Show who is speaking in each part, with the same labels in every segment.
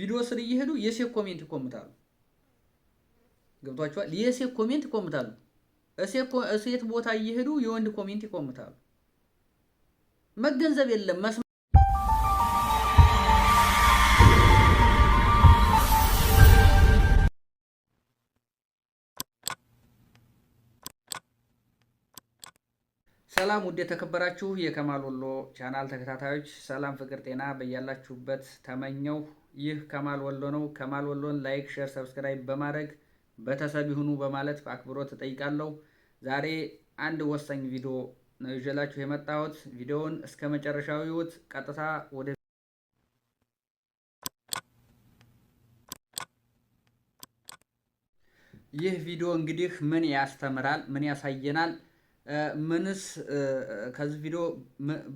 Speaker 1: ቪዲዮ ስር እየሄዱ የሴት ኮሜንት ይኮምታሉ። ገብቷቸዋል። የሴት ኮሜንት ይኮምታሉ። እሴት ቦታ እየሄዱ የወንድ ኮሜንት ይኮምታሉ። መገንዘብ የለም ሰላም ውድ የተከበራችሁ የከማል ወሎ ቻናል ተከታታዮች ሰላም ፍቅር ጤና በያላችሁበት ተመኘው። ይህ ከማል ወሎ ነው። ከማል ወሎን ላይክ፣ ሼር፣ ሰብስክራይብ በማድረግ ቤተሰብ ይሁኑ በማለት በአክብሮት እጠይቃለሁ። ዛሬ አንድ ወሳኝ ቪዲዮ ነው ይዤላችሁ የመጣሁት። ቪዲዮውን እስከ መጨረሻው ይዩት። ቀጥታ ወደ ይህ ቪዲዮ እንግዲህ ምን ያስተምራል፣ ምን ያሳየናል፣ ከዚህ ቪዲዮ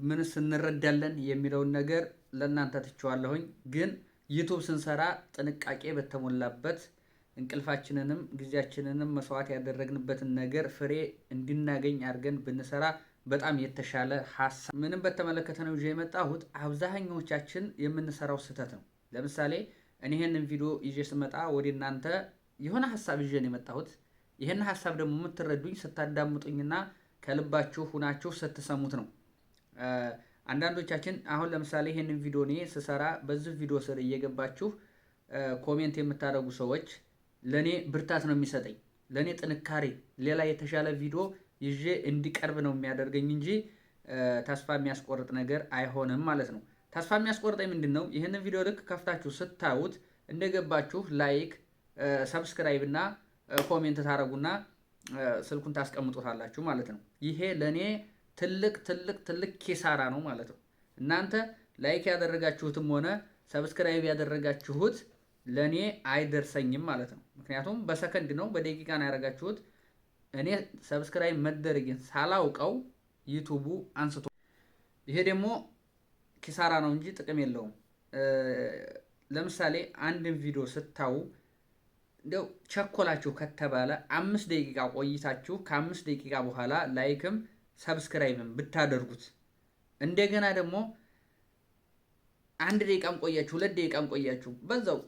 Speaker 1: ምንስ እንረዳለን የሚለውን ነገር ለእናንተ ትቼዋለሁኝ። ግን ዩቲዩብ ስንሰራ ጥንቃቄ በተሞላበት እንቅልፋችንንም ጊዜያችንንም መስዋዕት ያደረግንበትን ነገር ፍሬ እንድናገኝ አድርገን ብንሰራ በጣም የተሻለ ሀሳብ ምንም በተመለከተ ነው ይዤ የመጣሁት። አብዛኛዎቻችን የምንሰራው ስህተት ነው። ለምሳሌ እኔ ይሄንን ቪዲዮ ይዤ ስመጣ ወደ እናንተ የሆነ ሀሳብ ይዤ ነው የመጣሁት። ይሄን ሀሳብ ደግሞ የምትረዱኝ ስታዳምጡኝና ከልባችሁ ሁናችሁ ስትሰሙት ነው። አንዳንዶቻችን አሁን ለምሳሌ ይሄንን ቪዲዮ እኔ ስሰራ በዚህ ቪዲዮ ስር እየገባችሁ ኮሜንት የምታደርጉ ሰዎች ለኔ ብርታት ነው የሚሰጠኝ፣ ለኔ ጥንካሬ፣ ሌላ የተሻለ ቪዲዮ ይዤ እንዲቀርብ ነው የሚያደርገኝ እንጂ ተስፋ የሚያስቆርጥ ነገር አይሆንም ማለት ነው። ተስፋ የሚያስቆርጠኝ ምንድነው? ይሄንን ቪዲዮ ልክ ከፍታችሁ ስታዩት እንደገባችሁ ላይክ፣ ሰብስክራይብ እና ኮሜንት ታረጉና ስልኩን ታስቀምጡታላችሁ ማለት ነው። ይሄ ለኔ ትልቅ ኪሳራ ነው ማለት ነው። እናንተ ላይክ ያደረጋችሁትም ሆነ ሰብስክራይብ ያደረጋችሁት ለኔ አይደርሰኝም ማለት ነው። ምክንያቱም በሰከንድ ነው በደቂቃ ነው ያደረጋችሁት። እኔ ሰብስክራይብ መደረግን ሳላውቀው ዩቲዩቡ አንስቶ፣ ይሄ ደግሞ ኪሳራ ነው እንጂ ጥቅም የለውም። ለምሳሌ አንድን ቪዲዮ ስታዩ እንደው ቸኮላችሁ ከተባለ 5 ደቂቃ ቆይታችሁ ከ5 ደቂቃ በኋላ ላይክም ሰብስክራይብም ብታደርጉት እንደገና ደግሞ 1 ደቂቃም ቆያችሁ 2 ደቂቃም ቆያችሁ በዛው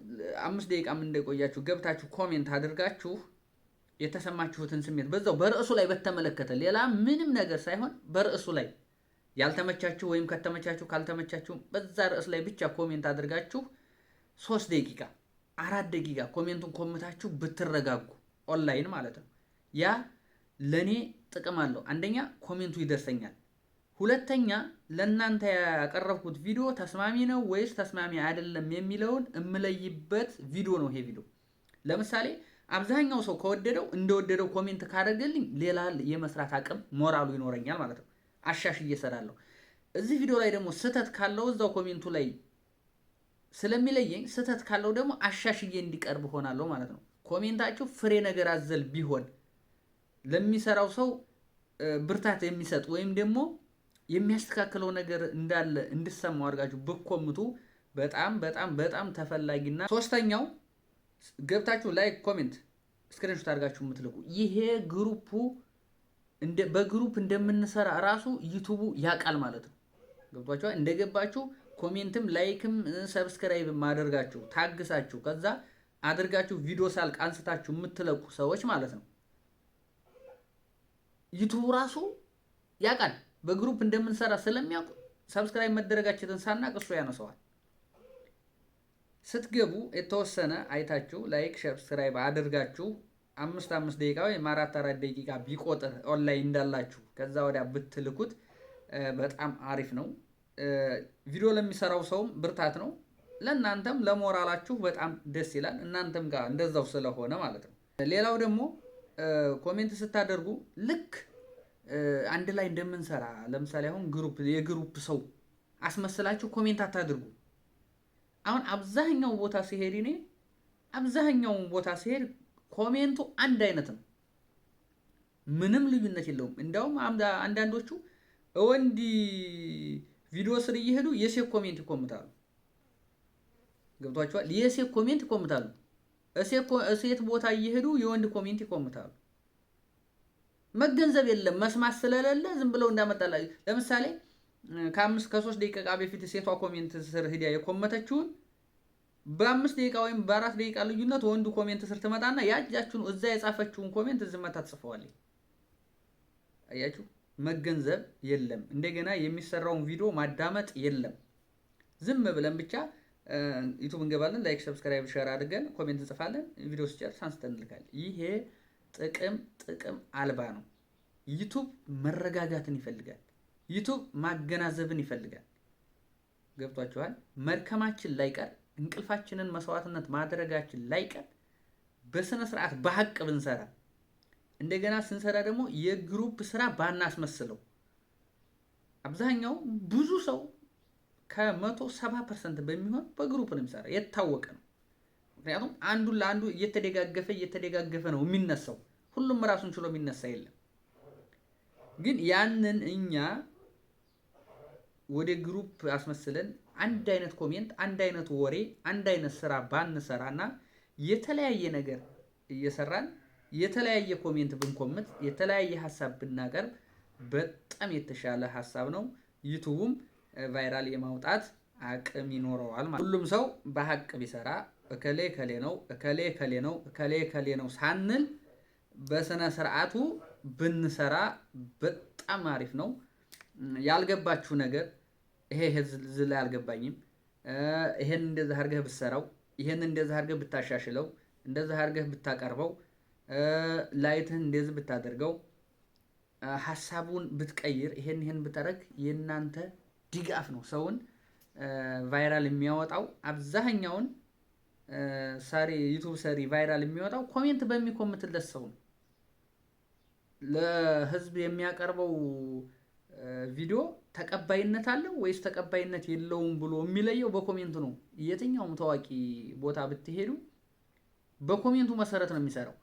Speaker 1: 5 ደቂቃም እንደቆያችሁ ገብታችሁ ኮሜንት አድርጋችሁ የተሰማችሁትን ስሜት በዛው በርዕሱ ላይ በተመለከተ ሌላ ምንም ነገር ሳይሆን በርዕሱ ላይ ያልተመቻችሁ ወይም ከተመቻችሁ ካልተመቻችሁ በዛ ርዕስ ላይ ብቻ ኮሜንት አድርጋችሁ 3 ደቂቃ 4 ደቂቃ ኮሜንቱን ኮምታችሁ ብትረጋጉ ኦንላይን ማለት ነው። ያ ለኔ ጥቅም አለው። አንደኛ ኮሜንቱ ይደርሰኛል። ሁለተኛ ለእናንተ ያቀረብኩት ቪዲዮ ተስማሚ ነው ወይስ ተስማሚ አይደለም የሚለውን እምለይበት ቪዲዮ ነው ይሄ ቪዲዮ። ለምሳሌ አብዛኛው ሰው ከወደደው እንደወደደው ኮሜንት ካደረገልኝ ሌላ የመስራት አቅም ሞራሉ ይኖረኛል ማለት ነው። አሻሽዬ እሰራለሁ። እዚህ ቪዲዮ ላይ ደግሞ ስህተት ካለው እዛው ኮሜንቱ ላይ ስለሚለየኝ ስህተት ካለው ደግሞ አሻሽዬ እንዲቀርብ ሆናለሁ ማለት ነው። ኮሜንታችሁ ፍሬ ነገር አዘል ቢሆን ለሚሰራው ሰው ብርታት የሚሰጥ ወይም ደግሞ የሚያስተካክለው ነገር እንዳለ እንድሰማው አድርጋችሁ ብትኮምቱ በጣም ተፈላጊና ሶስተኛው ገብታችሁ ላይክ፣ ኮሜንት፣ ስክሪንሾት አድርጋችሁ የምትልኩ ይሄ በግሩፕ እንደምንሰራ ራሱ ዩቲዩቡ ያውቃል ማለት ነው። ገብቷችኋል? እንደገባችሁ ኮሜንትም ላይክም ሰብስክራይብም አድርጋችሁ ታግሳችሁ ከዛ አድርጋችሁ ቪዲዮ ሳልቅ አንስታችሁ የምትለቁ ሰዎች ማለት ነው ዩቲዩብ ራሱ ያውቃል። በግሩፕ እንደምንሰራ ስለሚያውቁ ሰብስክራይብ መደረጋችንን ሳናቅ እሱ ያነሰዋል። ስትገቡ የተወሰነ አይታችሁ ላይክ ሰብስክራይብ አድርጋችሁ 5 ደቂቃ ወይም 4 ደቂቃ ቢቆጥር ኦንላይን እንዳላችሁ ከዛ ወዲያ ብትልኩት በጣም አሪፍ ነው። ቪዲዮ ለሚሰራው ሰውም ብርታት ነው፣ ለእናንተም ለሞራላችሁ በጣም ደስ ይላል። እናንተም ጋር እንደዛው ስለሆነ ማለት ነው። ሌላው ደግሞ ኮሜንት ስታደርጉ ልክ አንድ ላይ እንደምንሰራ ለምሳሌ አሁን የግሩፕ ሰው አስመስላችሁ ኮሜንት አታድርጉ። አሁን አብዛኛው ቦታ ሲሄድ ኮሜንቱ አንድ አይነት ነው፣ ምንም ልዩነት የለውም። እንዲያውም አንዳንዶቹ ወንድ ቪዲዮ ስር እየሄዱ የሴት ኮሜንት ይኮምታሉ። ገብቷቸዋል? የሴት ኮሜንት ይኮምታሉ። እሴት ቦታ እየሄዱ የወንድ ኮሜንት ይኮምታሉ። መገንዘብ የለም መስማት ስለሌለ ዝም ብለው እንዳመጣላ። ለምሳሌ ከ3 ደቂቃ በፊት ሴቷ ኮሜንት ስር ሂዳ የኮመተችውን በ5 ደቂቃ ወይም በ4 ደቂቃ ልዩነት ወንዱ ኮሜንት ስር ትመጣና ያጃችሁን እዛ የጻፈችውን ኮሜንት ዝመታ ትጽፈዋለች። አያችሁ፣ መገንዘብ የለም። እንደገና የሚሰራውን ቪዲዮ ማዳመጥ የለም። ዝም ብለን ብቻ ዩቲዩብ እንገባለን፣ ላይክ፣ ሰብስክራይብ፣ ሼር አድርገን ኮሜንት እንጽፋለን። ቪዲዮ ሲጨርስ አንስተን እንልካለን። ይሄ ጥቅም አልባ ነው። ዩቲዩብ መረጋጋትን ይፈልጋል። ዩቲዩብ ማገናዘብን ይፈልጋል። ገብቷችኋል? መርከማችን ላይቀር እንቅልፋችንን መስዋዕትነት ማድረጋችን ላይቀር በስነ ስርዓት በሐቅ ብንሰራ፣ እንደገና ስንሰራ ደግሞ የግሩፕ ስራ ባናስመስለው። አብዛኛው ብዙ ሰው ከ170% በሚሆን በግሩፕ ነው የሚሰራ፣ የታወቀ ነው። ምክንያቱም አንዱን ለአንዱ እየተደጋገፈ ነው የሚነሳው። ሁሉም ራሱን ችሎ የሚነሳ የለም። ግን ያንን እኛ ወደ ግሩፕ አስመስለን አንድ አይነት ኮሜንት፣ አንድ አይነት ወሬ፣ አንድ አይነት ስራ ባንሰራና የተለያየ ነገር እየሰራን የተለያየ ኮሜንት ብንኮምት፣ የተለያየ ሀሳብ ብናቀርብ በጣም የተሻለ ሀሳብ ነው። ዩቲዩብም ቫይራል የማውጣት አቅም ይኖረዋል ማለት። ሁሉም ሰው በሐቅ ቢሰራ እከሌ ከሌ ነው እከሌ ከሌ ነው እከሌ ከሌ ነው ሳንል በስነ ስርዓቱ ብንሰራ በጣም አሪፍ ነው። ያልገባችሁ ነገር ይሄ ህዝብ ላይ አልገባኝም፣ ይሄን እንደዛ አድርገህ ብትሰራው፣ ይሄን እንደዛ አድርገህ ብታሻሽለው፣ እንደዛ አድርገህ ብታቀርበው፣ ላይትህን እንደዚህ ብታደርገው፣ ሐሳቡን ብትቀይር፣ ይሄን ብታረግ የእናንተ ድጋፍ ነው ሰውን ቫይራል የሚያወጣው። አብዛኛውን ዩቲዩብ ሰሪ ቫይራል የሚወጣው ኮሜንት በሚኮምትለት ሰው ነው። ለህዝብ የሚያቀርበው ቪዲዮ ተቀባይነት አለው ወይስ ተቀባይነት የለውም ብሎ የሚለየው በኮሜንቱ ነው። የትኛውም ታዋቂ ቦታ ብትሄዱ በኮሜንቱ መሰረት ነው የሚሰራው።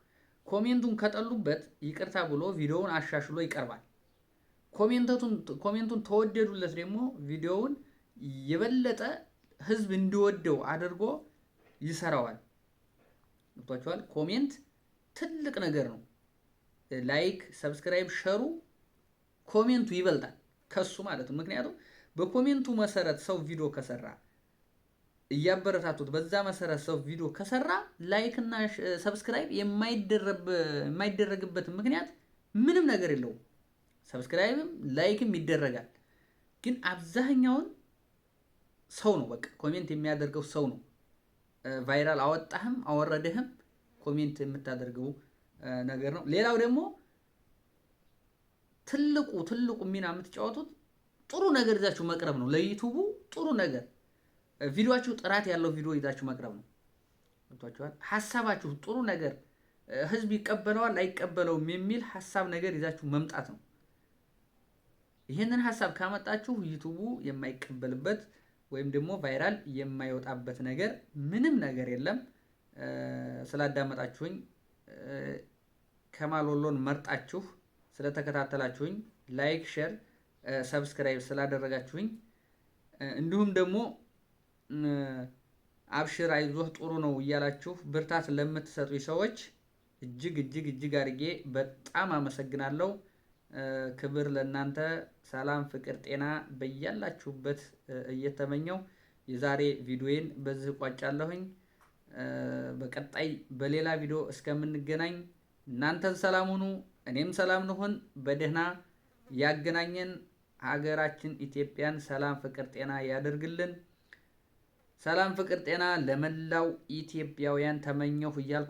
Speaker 1: ኮሜንቱን ከጠሉበት ይቅርታ ብሎ ቪዲዮውን አሻሽሎ ይቀርባል። ኮሜንቱን ተወደዱለት ደግሞ ቪዲዮውን የበለጠ ህዝብ እንዲወደው አድርጎ ይሰራዋል። ገብቷችኋል? ኮሜንት ትልቅ ነገር ነው። ላይክ፣ ሰብስክራይብ፣ ሸሩ ኮሜንቱ ይበልጣል ከሱ ማለት ነው። ምክንያቱም በኮሜንቱ መሰረት ሰው ቪዲዮ ከሰራ እያበረታቱት በዛ መሰረት ሰው ቪዲዮ ከሰራ ላይክ እና ሰብስክራይብ የማይደረግበት ምክንያት ምንም ነገር የለውም። ሰብስክራይብም ላይክም ይደረጋል። ግን አብዛኛውን ሰው ነው በቃ ኮሜንት የሚያደርገው ሰው ነው። ቫይራል አወጣህም አወረደህም ኮሜንት የምታደርገው ነገር ነው። ሌላው ደግሞ ትልቁ ሚና የምትጫወቱት ጥሩ ነገር ይዛችሁ መቅረብ ነው። ለዩቲዩቡ ጥሩ ነገር ቪዲዮአችሁ ጥራት ያለው ቪዲዮ ይዛችሁ መቅረብ ነው። ገብቷችኋል? ሐሳባችሁ ጥሩ ነገር ህዝብ ይቀበለዋል አይቀበለውም የሚል ሐሳብ ነገር ይዛችሁ መምጣት ነው። ይሄንን ሐሳብ ካመጣችሁ ዩቲዩቡ የማይቀበልበት ወይም ደግሞ ቫይራል የማይወጣበት ነገር ምንም ነገር የለም። ስላዳመጣችሁኝ ከማል ወሎን መርጣችሁ ስለተከታተላችሁኝ ላይክ፣ ሼር፣ ሰብስክራይብ ስላደረጋችሁኝ እንዲሁም ደግሞ አብሽር አይዞህ ጥሩ ነው እያላችሁ ብርታት ለምትሰጡኝ ሰዎች እጅግ አድርጌ በጣም አመሰግናለሁ። ክብር ለእናንተ። ሰላም፣ ፍቅር፣ ጤና በያላችሁበት እየተመኘው የዛሬ ቪዲዮዬን በዚህ ቋጫለሁኝ። በቀጣይ በሌላ ቪዲዮ እስከምንገናኝ እናንተን ሰላም ሁኑ፣ እኔም ሰላም ልሁን። በደህና ያገናኘን። ሀገራችን ኢትዮጵያን ሰላም፣ ፍቅር፣ ጤና ያደርግልን። ሰላም፣ ፍቅር፣ ጤና ለመላው ኢትዮጵያውያን ተመኘሁ እያልኩ